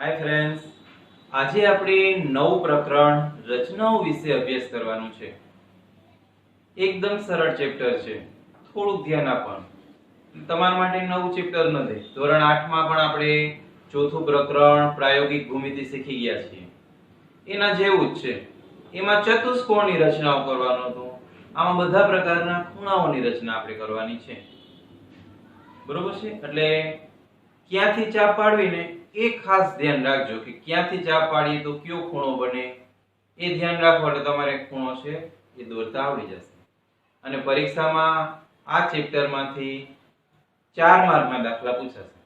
Hi friends, આજે આપણે નવું પ્રકરણ રચનાઓ વિશે અભ્યાસ કરવાનું છે। એકદમ સરળ ચેપ્ટર છે, થોડું ધ્યાન આપવાનું। તમારા માટે નવું ચેપ્ટર નથી। ધોરણ 8 માં પણ આપણે ચોથું પ્રકરણ પ્રાયોગિક ભૂમિતિ શીખી ગયા છીએ। એના જેવું જ છે। એમાં ચતુષ્કોણની રચનાઓ કરવાનો હતો। આમાં બધા પ્રકારના ખૂણાઓની રચના આપણે કરવાની છે। બરોબર છે? એટલે ક્યાંથી ચાપ પાડવીને એ ખાસ ધ્યાન રાખજો કે ક્યાંથી ચાપ પાડીએ તો કયો ખૂણો બને, એ ધ્યાન રાખો એટલે તમારે ખૂણો છે એ દોરતા આવડી જશે। અને પરીક્ષામાં આ ચેપ્ટરમાંથી 4 માર્કના દાખલા પૂછાશે।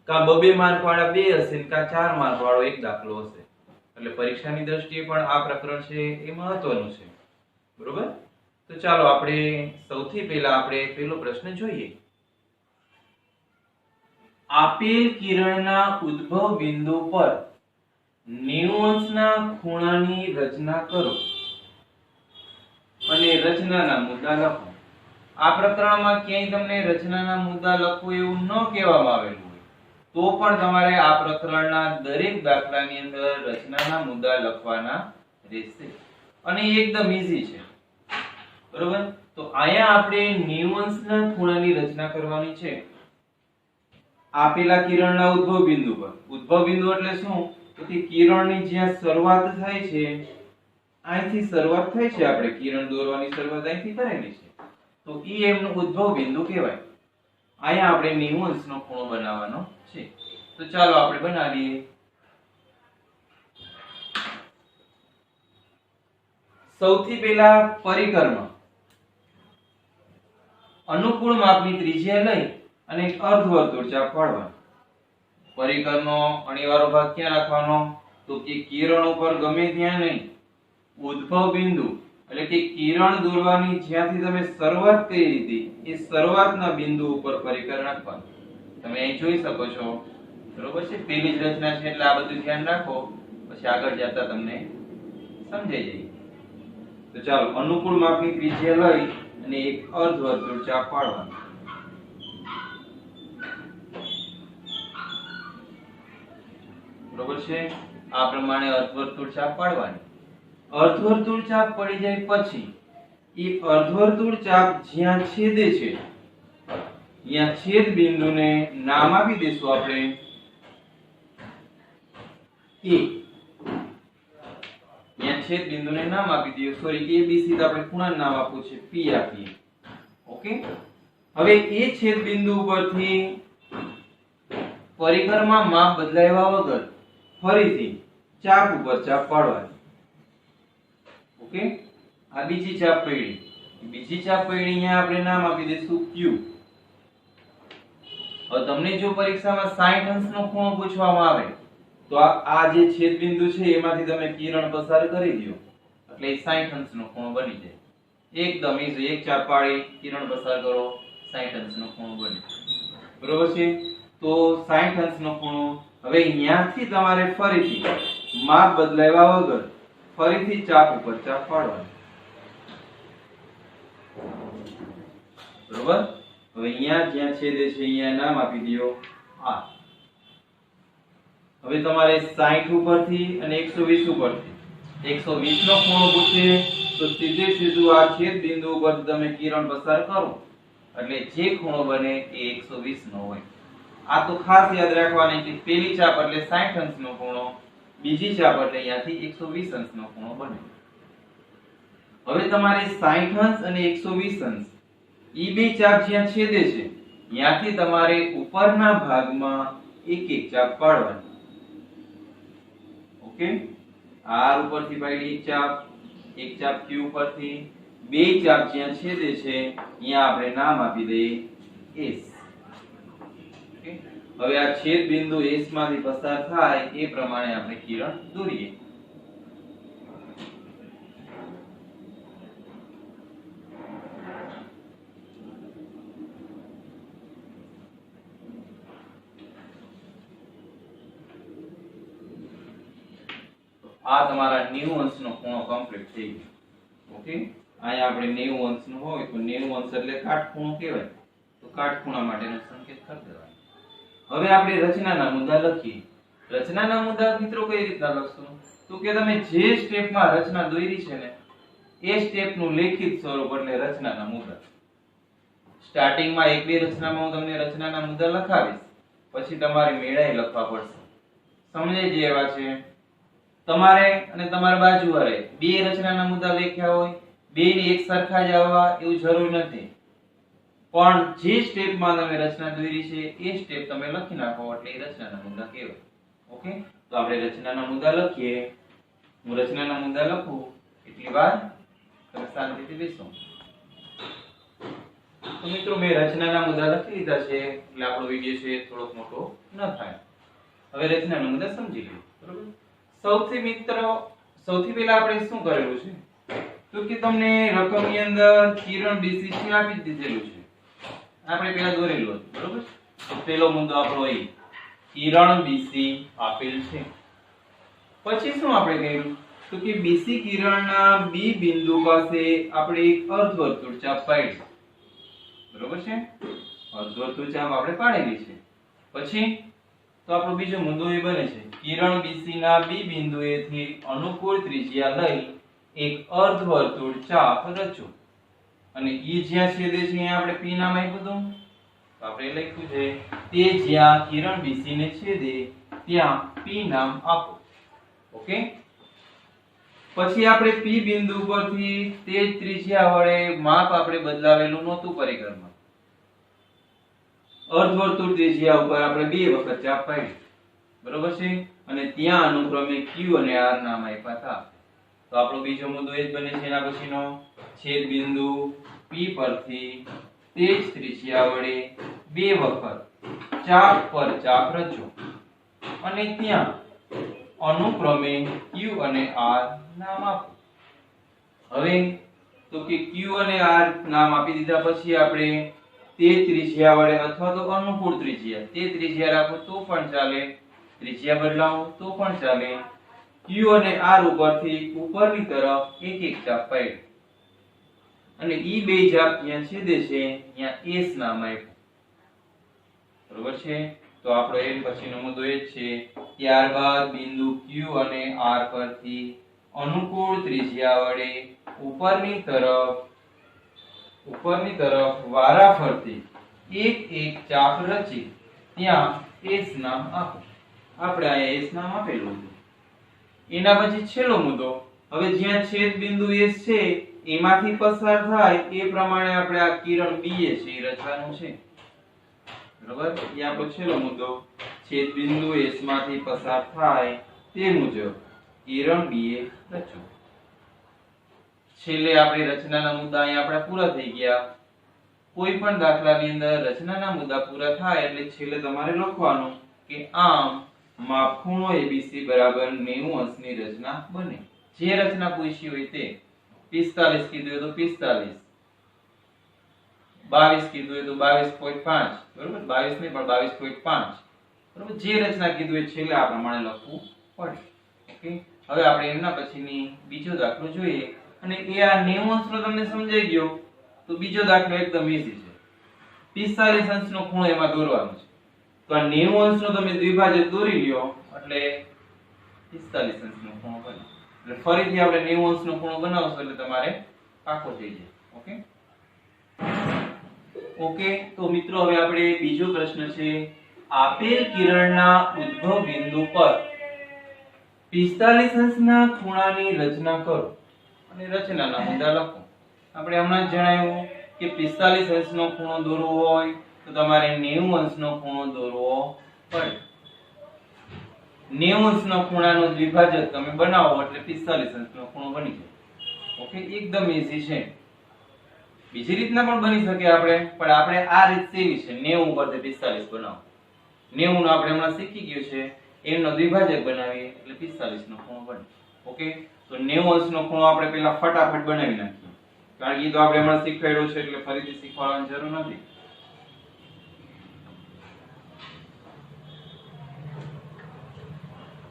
કા 2 માર્ક વાળા 2 હશે કા 4 માર્ક વાળો એક દાખલો હશે। એટલે પરીક્ષાની દ્રષ્ટિએ પણ આ પ્રકરણ છે એ મહત્વનું છે। બરોબર? તો ચાલો આપણે સૌથી પહેલા આપણે પહેલો પ્રશ્ન જોઈએ। આપેલ કિરણના ઉદ્ભવ બિંદુ પર 90 અંશના ખૂણાની રચના કરો અને રચનાના મુદ્દા લખો। આ પ્રકરણમાં ક્યાંય તમને રચનાના મુદ્દા લખો એવું ન કહેવામાં આવેલું હોય તો પણ તમારે આ પ્રકરણના દરેક દાખલાની અંદર રચનાના મુદ્દા લખવાના રહેશે અને એકદમ ઈઝી છે। બરોબર? તો અહીંયા આપણે 90 અંશના ખૂણાની રચના કરવાની છે। આપેલા કિરણના ઉદ્ભવ બિંદુ પર, ઉદ્ભવ બિંદુ એટલે શું? તો કે કિરણની જ્યાં શરૂઆત થાય છે, અહીંથી શરૂઆત થાય છે, આપણે કિરણ દોરવાની શરૂઆત અહીંથી કરેલી છે, તો ઈ એમનું ઉદ્ભવ બિંદુ કહેવાય। અહીંયા આપણે 90 અંશનો ખૂણો બનાવવાનો છે। તો ચાલો આપણે બનાવીએ। સૌથી પહેલા પરિકરમાં અનુકૂળ માપની ત્રિજ્યા લઈ અને એક અર્ધવર્તુળ ચાપ પાડવાનો। પરિકરનો અણીવાળો ભાગ ક્યાં રાખવાનો? તો કે કિરણ ઉપર ગમે ત્યાં નહીં, ઉદ્ભવ બિંદુ એટલે કે કિરણ દોરવાની જ્યાંથી તમે શરૂઆત કરી હતી એ શરૂઆતના બિંદુ ઉપર પરિકર રાખવાનું। તમે અહીં જોઈ શકો છો। બરોબર છે? પહેલી જ રચના છે એટલે આ બધું ધ્યાન રાખો, પછી આગળ જતા તમને સમજાઈ જાય। તો ચાલો અનુકૂળ માપની ત્રિજ્યા લઈ અને એક અર્ધવર્તુળ ચાપ પાડવાનો। બરોબર છે? આ પ્રમાણે અર્ધવર્તુળ ચાપ પાડવાની। અર્ધવર્તુળ ચાપ પડી જાય પછી એ અર્ધવર્તુળ ચાપ જ્યાં છેદે છે ત્યાં છેદ બિંદુને નામ આપી દઈશું આપણે A। ત્યાં છેદ બિંદુને નામ આપી દઈએ, સોરી ABC તો આપણે ખૂણાનું નામ આપવું છે, P આપીએ। ઓકે? હવે એ છેદ બિંદુ ઉપરથી પરિકરમાં માપ બદલાવ્યા વગર ફરીથી ચાપ ઉપર ચાપ પાડવાની। ઓકે? આ બીજી ચાપ પડી, બીજી ચાપ પડી, અહીંયા આપણે નામ આપી દઈશું Q। હવે તમને જો પરીક્ષામાં 60 અંશનો ખૂણો પૂછવામાં આવે તો આ જે છેદ બિંદુ છે એમાંથી તમે કિરણ પસાર કરી દો એટલે 60 અંશનો ખૂણો બની જાય। એકદમ ઈઝી, એક ચાપ પાડી કિરણ પસાર કરો, 60 અંશનો ખૂણો બને। બરોબર છે? તો 60 અંશનો ખૂણો। હવે અહીંયાથી તમારે ફરીથી માપ બદલાવ્યા વગર ફરીથી ચાપ ઉપર ચાપ પાડવાની। બરોબર? હવે અહીંયા જ્યાં છેદે છે અહીંયા નામ આપી દો R। હવે તમારે 60 ઉપરથી અને 120 ઉપરથી 120 નો ખૂણો પૂછે તો સીધે સીધું આ છેદ બિંદુ ઉપર તમે કિરણ પસાર કરો એટલે જે ખૂણો બને એ 120 નો હોય। આ તો ખાસ યાદ રાખવાની કે પહેલી ચાપ એટલે 60 અંશનો ખૂણો, બીજી ચાપ એટલે અહીંયાથી 120 અંશનો ખૂણો બને। હવે તમારે 60 અંશ અને 120 અંશ ઈ બે ચાપ જ્યાં છેદે છે ત્યાંથી તમારે ઉપરના ભાગમાં એક એક ચાપ પાડવાની। ઓકે? R ઉપરથી પાડી એક ચાપ Q ઉપરથી, બે ચાપ જ્યાં છેદે છે અહીંયા આપણે નામ આપી દઈએ S। હવે આ છેદ બિંદુ S માંથી પસાર થાય એ પ્રમાણે આપણે કિરણ દોરીએ। આ તમારા 90 અંશનો ખૂણો કમ્પ્લીટ થઈ ગયો। ઓકે? અહીંયા આપણે 90 અંશનો હોય તો 90 અંશ એટલે કાટખૂણો કહેવાય, તો કાટખૂણા માટેનો સંકેત કરી દેવાનો। હવે આપણે રચનાના મુદ્દા લખીએ। રચનાના મુદ્દા મિત્રો કઈ રીતના લખશું તો કે તમે જે સ્ટેપમાં રચના દોરી છે ને એ સ્ટેપનું લેખિત સ્વરૂપ એટલે રચનાના મુદ્દા. સ્ટાર્ટિંગમાં એક બે રચનામાં હું તમને રચનાના મુદ્દા લખાવીશ, પછી તમારે મેળાએ લખવા પડશે. સમજે જે એવા છે તમારે અને તમારા બાજુવાળાએ બે રચનાના મુદ્દા લખ્યા હોય, બેને એક સરખા જ આવવા એવું જરૂર નથી, પણ જે સ્ટેપમાં તમે રચના દોરી છે એ સ્ટેપ તમે લખી નાખો એટલે એ રચનાના મુદ્દા કહેવાય. ઓકે, તો આપણે રચનાના મુદ્દા લખીએ. હું રચનાના મુદ્દા લખું એટલી વાર તમે શાંતિથી બેસો. તો મિત્રો મેં રચનાના મુદ્દા લખી લીધા છે એટલે આપણો વિડિયો છે થોડોક મોટો ન થાય. હવે રચનાના મુદ્દા સમજી લઈએ. બરોબર, સૌથી પહેલા આપણે શું કરેલું છે તો કે તમને રકમની અંદર કિરણ BC છે આપી દીધેલું છે, આપણે પહેલા દોરેલું હતું. બરોબર, તો પહેલો મુદ્દો આપણો એ કિરણ BC આપેલ છે. પછી શું આપણે કર્યું તો કે BC કિરણના B બિંદુ પાસે આપણે એક અર્ધવર્તુળ ચાપ પાડી. બરોબર છે, અર્ધવર્તુળ ચાપ આપણે પાડેલી છે. પછી તો આપણો બીજો મુદ્દો એ બને છે કિરણ BC ના B બિંદુએથી અનુકૂળ ત્રિજ્યા લઈ એક અર્ધવર્તુળ ચાપ રચો અને ઈ જ્યાં છેદે છે અહીંયા આપણે P નામ આપ્યું હતું, તો આપણે લખ્યું છે તે જ્યાં કિરણ BC ને છેદે ત્યાં P નામ આપો. ઓકે, પછી આપણે P બિંદુ પરથી તે જ ત્રિજ્યા વડે માપ આપણે બદલાવેલું નહોતું પરિઘમાં, અર્ધવર્તુળ ત્રિજ્યા ઉપર આપણે બે વખત ચાપ પાડી. બરોબર છે, અને ત્યાં અનુક્રમે Q અને R નામ આપ્યા હતા. તો આપણો બીજો મુદ્દો એ જ બને છે એના પછીનો છેદ બિંદુ P પરથી તે જ ત્રિજ્યા વડે બે વખત ચાપ પર ચાપ રચો અને ત્યાં અનુક્રમે Q અને R નામ આપો. હવે તો કે Q અને R નામ આપી દીધા પછી આપણે તે ત્રિજ્યા વડે અથવા તો અનુકૂળ ત્રિજ્યા, તે ત્રિજ્યા રાખો તો પણ ચાલે, ત્રિજ્યા બદલાવો તો પણ ચાલે. Q અને R ઉપરથી ઉપરની તરફ એક એક ચાપ પાડી અને ઈ બે ચાપ ત્યાં છેદે છે ત્યાં S નામ આપ્યું. બરોબર છે, તો આપણો એ પછીનો મુદ્દો એ જ છે. ત્યારબાદ બિંદુ Q અને R પરથી અનુકૂળ ત્રિજ્યા વડે ઉપરની તરફ વારાફરતી એક એક ચાપ રચી ત્યાં S નામ આપો. આપણે અહીંયા S નામ આપેલું હતું. એના પછી છેલ્લો મુદ્દો, હવે જ્યાં છેદ બિંદુ S છે એમાંથી પસાર થાય એ પ્રમાણે આપણે આ કિરણ BA છે એ રચવાનું છે. બરાબર, એ આપણો છેલ્લો મુદ્દો, છેદ બિંદુ S માંથી પસાર થાય તે મુજબ કિરણ BA રચો. છેલ્લે આપણે રચનાના મુદ્દા અહીંયા આપણા પૂરા થઈ ગયા. કોઈ પણ દાખલાની અંદર રચનાના મુદ્દા પૂરા થાય એટલે છેલ્લે તમારે લખવાનું કે આમ માપખૂણો ABC બરાબર 90 અંશની રચના બને. જે રચના પૂછી હોય તે 45 કીધું હોય તો 45, 22 કીધું હોય તો 22.5, બરોબર, 22 નહીં પણ 22.5, બરોબર. જે રચના કીધું હોય છેલ્લે આ પ્રમાણે લખવું પડે. ઓકે, હવે આપણે એમના પછીની બીજો દાખલો જોઈએ અને એ આ 90 અંશનો તમને સમજાઈ ગયો તો બીજો દાખલો એકદમ ઈઝી છે. 45 અંશનો ખૂણો એમાં દોરવાનો છે. તો આ 90 અંશનો તમે દ્વિભાજક દોરી લ્યો એટલે 45 અંશનો ખૂણો બને. એટલે ફરીથી આપણે 90 અંશનો ખૂણો બનાવશું એટલે તમારે પાકો થઈ જાય. ઓકે, ઓકે, તો મિત્રો હવે આપણે બીજો પ્રશ્ન છે. આપેલ કિરણના ઉદ્ભવ બિંદુ પર 45 અંશના ખૂણાની રચના કરો અને રચનાના મુદ્દા લખો. આપણે હમણાં જ જણાવ્યું કે 45 અંશનો ખૂણો દોરવો હોય તો તમારે 90 અંશનો ખૂણો દોરવો પડે. 90 અંશનો ખૂણાનો દ્વિભાજક તમે બનાવો એટલે 45 અંશનો ખૂણો બની જાય. ઓકે, એકદમ ઈઝી છે. બીજી રીતના પણ બની શકે આપણે, પણ આપણે આ રીત સેવી છે. 90 ઉપરથી 45 બનાવો. 90 નો આપણે હમણાં શીખી ગયું છે, એનો દ્વિભાજક બનાવીએ એટલે 45 નો ખૂણો બને. ઓકે, તો 90 અંશનો ખૂણો આપણે પહેલા ફટાફટ બનાવી નાખીએ, કારણ કે તો આપણે હમણાં શીખવાડ્યો છે એટલે ફરીથી શીખવાડવાની જરૂર નથી.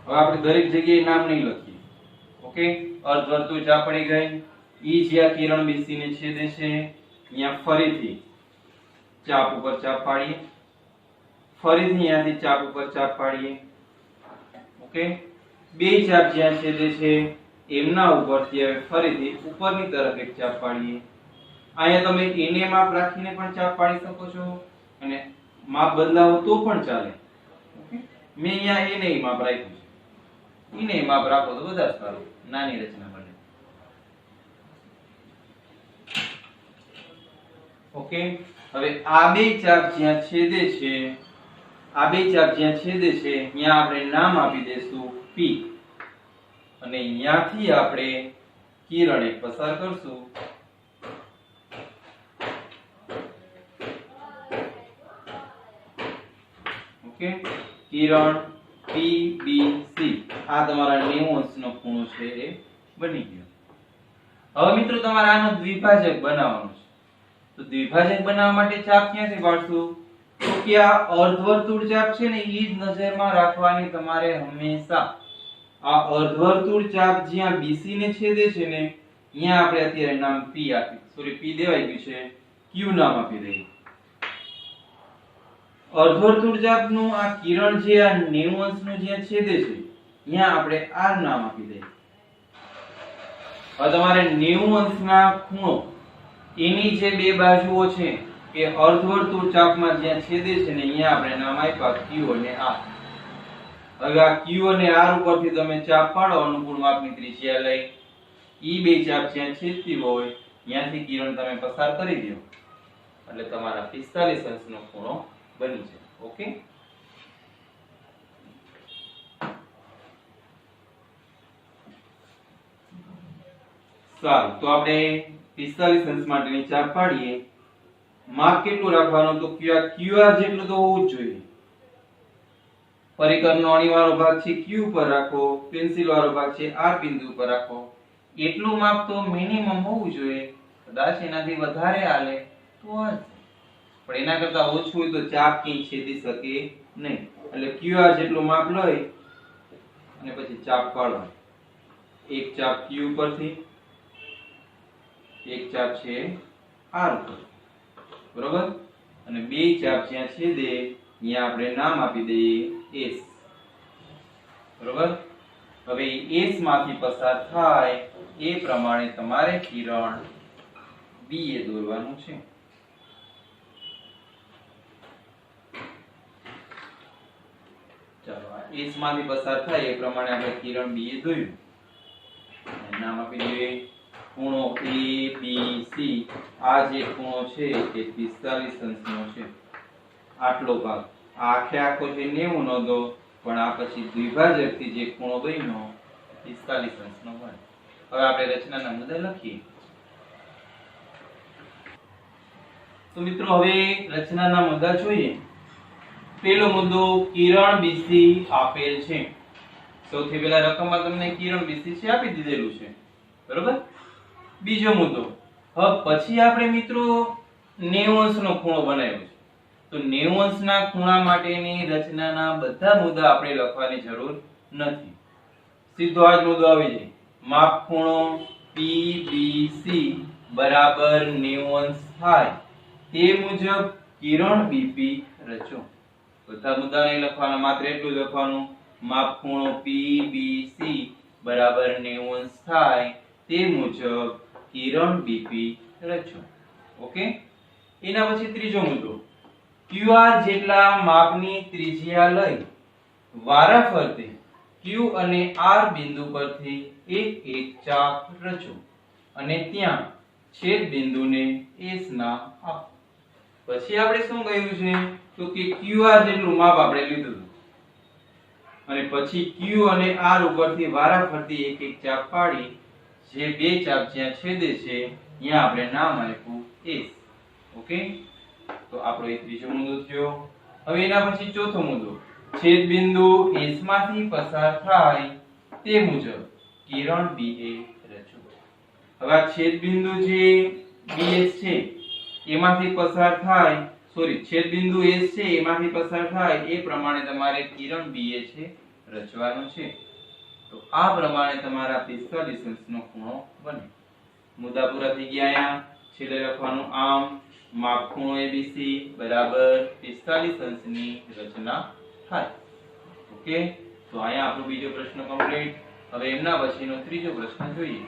હવે આપણે દરેક જગ્યાએ નામ નહીં લખીએ. ઓકે, અર્ધવર્તુળ ચાપ પડી ગઈ. ઈ જ્યાં કિરણ BC ને છેદે છે અહીંયા ફરીથી ચાપ ઉપર ચાપ પાડીએ, ફરીથી અહીંયાથી ચાપ ઉપર ચાપ પાડીએ, ઓકે, બે ચાપ જ્યાં છેદે છે એમના ઉપરથી હવે ફરીથી ઉપરની તરફ એક ચાપ પાડીએ. અહીંયા તમે એને માપ રાખીને પણ ચાપ પાડી શકો છો અને માપ બદલાવો તો પણ ચાલે. ઓકે, મેં અહીંયા એને માપ રાખ્યું છે. એને માપ રાખો તો વધારે સારું, નાની રચના બને. ઓકે, હવે આ બે ચાપ જ્યાં છેદે છે, આ બે ચાપ જ્યાં છેદે છે ત્યાં આપણે નામ આપી દેશું P અને અહીંયાથી આપણે કિરણ એક પસાર કરશું. ઓકે, કિરણ PBC આ તમારા 90 અંશનો ખૂણો છે એ બની ગયો. હવે મિત્રો તમારે આનો દ્વિભાજક બનાવવાનો છે. તો દ્વિભાજક બનાવવા માટે ચાપ ક્યાંથી પાડશું? તો કે આ અર્ધવર્તુળ ચાપ છે ને ઈ જ નજરમાં રાખવાની તમારે હંમેશા. આ અર્ધવર્તુળ ચાપ જ્યાં BC ને છેદે છે ને અહીંયા આપણે અત્યારે નામ P આપી, સોરી P દેવાઈ ગયું છે, Q નામ આપી દઈએ. અર્ધવર્તુળ ચાપનું આ કિરણ જે આ 90 અંશનું જ્યાં છેદે છે અહીંયા આપણે R નામ આપી દઈએ. હવે તમારે 90 અંશના ખૂણો એની જે બે બાજુઓ છે એ અર્ધવર્તુળ ચાપમાં જ્યાં છેદે છે ને અહીંયા આપણે નામ આપ્યા Q અને R. હવે આ Q અને R ઉપરથી તમે ચાપ પાડો અનુકૂળ માપની ત્રિજ્યા લઈ. ઈ બે ચાપ જ્યાં છેદતી હોય ત્યાંથી કિરણ તમે પસાર કરી દો એટલે તમારા 45 અંશનો ખૂણો બની જાય. ઓકે, સારું, તો આપણે 45 અંશ માટેની ચાપ પાડીએ. માપ કેટલું રાખવાનું? તો QR જેટલું તો હોવું જ જોઈએ. પરિકરનો અણીવાળો ભાગ છે Q પર રાખો, પેન્સિલ વાળો ભાગ છે R બિંદુ પર રાખો. એટલું માપ તો મિનિમમ હોવું જોઈએ. કદાચ એનાથી વધારે આલે તો પણ એના કરતા ઓછું હોય તો ચાપ ક્યાંય છેદી શકે નહીં. એટલે QR જેટલું માપ લઈ અને પછી ચાપ પાડવા. એક ચાપ Q પરથી, એક ચાપ છે R ઉપર, બરોબર? અને બે ચાપ જ્યાં છેદે ત્યાં આપણે નામ આપી દઈએ S, બરોબર? હવે S માંથી પસાર થાય એ પ્રમાણે તમારે કિરણ B એ દોરવાનું છે. ચાલો, S માંથી પસાર થાય એ પ્રમાણે આપણે કિરણ B એ દોર્યું. નામ આપી દઈએ ખૂણો ABC. આ જે ખૂણો છે એ 45 અંશનો છે. આટલો ભાગ આખે આખો છે 90 નો દો, પણ આ પછી દ્વિભાજકથી જે ખૂણો બન્યો 45 અંશનો બને. હવે આપણે રચનાના મુદ્દા લખીએ. તો મિત્રો હવે રચનાના મુદ્દા જોઈએ. પહેલો મુદ્દો, કિરણ BC આપેલ છે. સૌથી પહેલા રકમમાં તમને કિરણ BC છે આપી દીધેલું છે, બરોબર? બીજો મુદ્દો, હવે પછી આપણે મિત્રો 90 અંશનો ખૂણો બનાવ્યો છે. તો 90 અંશના ખૂણા માટેની રચનાના બધા મુદ્દા આપણે લખવાની જરૂર નથી. સીધો આ જ મુદ્દો આવી જાય. માપ ખૂણો PBC બરાબર 90 અંશ થાય તે મુજબ કિરણ BP રચો. બધા મુદ્દા નહીં લખવાના, માત્ર એટલું જ લખવાનું માપ ખૂણો PBC બરાબર 90 અંશ થાય તે મુજબ કિરણ BP રચો. ઓકે, એના પછી ત્રીજો મુદ્દો, QR જેટલા માપની ત્રિજ્યા લઈ વારાફરતી Q અને R બિંદુ પરથી એક એક ચાપ રચો અને ત્યાં છેદ બિંદુને S નામ આપો. પછી આપણે શું કહ્યું છે? તો કે QR જેટલું માપ આપણે લીધું અને પછી Q અને R ઉપરથી વારાફરતી એક એક ચાપ પાડી જે બે ચાપ જ્યાં છેદે છે ત્યાં આપણે નામ આપ્યું S. ઓકે, તો આપણો એ ત્રીજો મુદ્દો થયો. હવે એના પછી ચોથો મુદ્દો, છેદ બિંદુ S માંથી પસાર થાય તે મુજબ કિરણ BA રચો. હવે આ છેદ બિંદુ જે BS છે એમાંથી પસાર થાય, સોરી, છેદ બિંદુ S છે એમાંથી પસાર થાય એ પ્રમાણે તમારે કિરણ BA છે રચવાનું છે. તો આ પ્રમાણે તમારા 45 અંશનો ખૂણો બને. મુદ્દા પૂરા થઈ ગયા. અહીંયા છેલ્લે લખવાનું આમ માપ ખૂણો ABC બરાબર 45 અંશની રચના થાય. ઓકે, તો અહીંયા આપણો બીજો પ્રશ્ન કમ્પ્લીટ. હવે એમના પછીનો ત્રીજો પ્રશ્ન જોઈએ.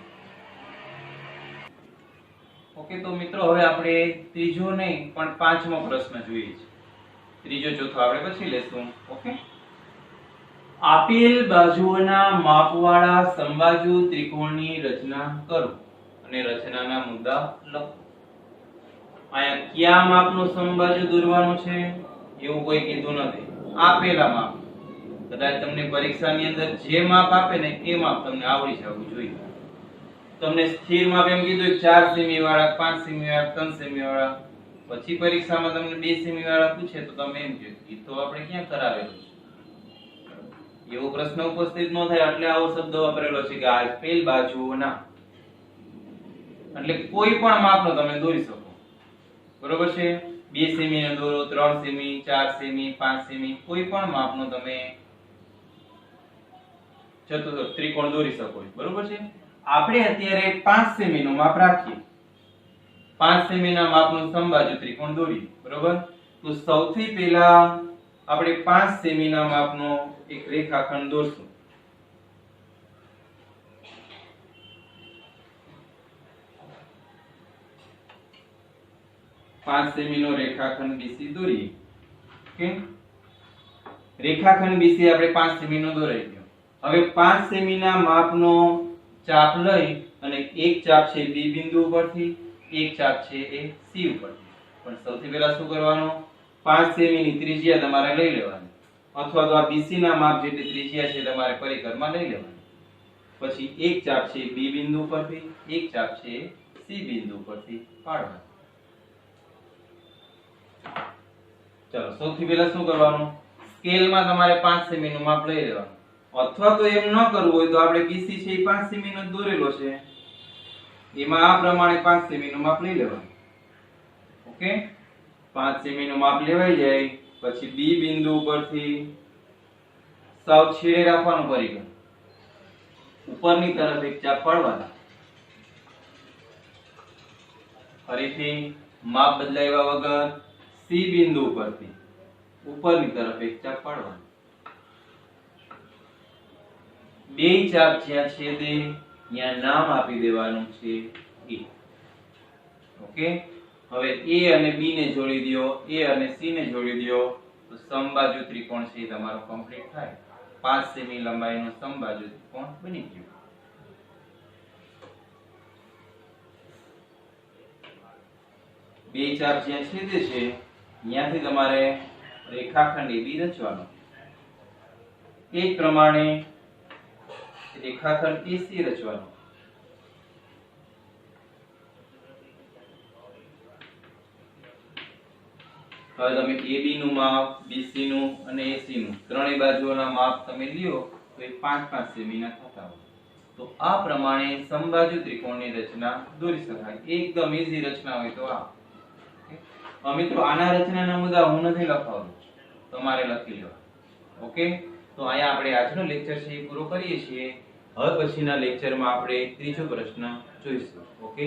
ઓકે, તો મિત્રો હવે આપણે ત્રીજો નહીં પણ પાંચમો પ્રશ્ન જોઈએ છે. ત્રીજો ચોથો આપણે પછી લેશું. ઓકે, આપેલ બાજુઓના માપવાળા સમબાજુ ત્રિકોણની રચના કરો અને રચનાના મુદ્દા લખો. અહીંયા કયા માપનો સમબાજુ દોરવાનો છે એવું કોઈ કીધું નથી. આપેલા માપ, કદાચ તમને પરીક્ષાની અંદર જે માપ આપે ને એ માપ તમને આવડી જવું જોઈએ. તમને સ્થિર માપ એમ કીધું 4 સેમી વાળા, 5 સેમી વાળા, 3 સેમી વાળા, પછી પરીક્ષામાં તમને 2 સેમી વાળા પૂછે તો તમે એમ કહો કે તો આપણે ક્યાં કરાવેલું છે. એવો પ્રશ્ન ઉપસ્થિત ન થાય એટલે આવો શબ્દ વાપરેલો છે કે આપેલ બાજુઓના, એટલે કોઈ પણ માપનો તમે દોરી શકો. બરોબર છે? 2 સેમી નો દોરો, 3 સેમી, 4 સેમી, 5 સેમી, કોઈ પણ માપનો તમે ત્રિકોણ દોરી શકો. બરોબર છે? આપણે અત્યારે 5 સેમી નું માપ રાખીએ. 5 સેમી ના માપનું સમબાજુ ત્રિકોણ દોરીએ. બરોબર? તો સૌથી પહેલા આપણે 5 સેમી ના માપનો એક રેખાખંડ દોરશું. પાંચ સેમી નો રેખાખંડ BC દોરીએ. ઓકે, રેખાખંડ BC આપણે 5 સેમી નો દોરાઈ ગયો. હવે 5 સેમી ના માપનો ચાપ લઈ અને એક ચાપ છે B બિંદુ ઉપરથી, એક ચાપ છે એ C ઉપરથી. પણ સૌથી પહેલા શું કરવાનું? 5 સેમી ની ત્રિજ્યા તમારે લઈ લેવાની, અથવા તો આ BC ના માપ જેટલી ત્રિજ્યા છે તમારે પરિકરમાં લઈ લેવાની. પછી એક ચાપ છે B બિંદુ ઉપરથી, એક ચાપ છે C બિંદુ ઉપરથી પાડવાનું. ચલો, સૌથી પહેલા શું કરવાનું? સ્કેલમાં તમારે 5 સેમી નું માપ લઈ લેવાનું, અથવા તો એમ ન કરવું હોય તો આપણે BC છે એ 5 સેમી નો દોરેલો છે, એમાં આ પ્રમાણે 5 સેમી નું માપ લઈ લેવાનું. ઓકે, 5 સેમી નું માપ લેવાઈ જાય પછી B બિંદુ ઉપરથી સાવ છેડે રાખવાનું પરિઘ, ઉપરની તરફ એક ચાપ પાડવાના. ફરીથી માપ બદલાવ્યા વગર C બિંદુ ઉપરથી ઉપરની તરફ એક ચાપ પાડવાની. બે ચાપ જ્યાં છેદે ત્યાં નામ આપી દેવાનું છે E. ઓકે, હવે A અને B ને જોડી દો, A અને C ને જોડી દો તો સમબાજુ ત્રિકોણ છે તમારો કમ્પ્લીટ થાય. 5 સેમી લંબાઈનો સમબાજુ ત્રિકોણ બની ગયો. બે ચાપ જ્યાં છેદે છે ત્યાંથી તમારે રેખાખંડ AB રચવાનો. એ જ પ્રમાણે રેખાખંડ AC રચવાનો. હવે તમે AB નું માપ, BC નું અને AC નું ત્રણેય બાજુઓના માપ તમે લ્યો તો એ 5-5 સેમી ના થતા હોય. તો આ પ્રમાણે સમબાજુ ત્રિકોણની રચના દોરી શકાય. એકદમ ઈઝી રચના હોય તો આ. મિત્રો, આના રચનાના મુદ્દા હું નથી લખાવતો, તમારે લખી લેવા. ઓકે, તો અહીંયા આપણે આજનો લેક્ચર છે એ પૂરો કરીએ છીએ. હવે પછીના લેક્ચરમાં આપણે ત્રીજો પ્રશ્ન જોઈશું. ઓકે.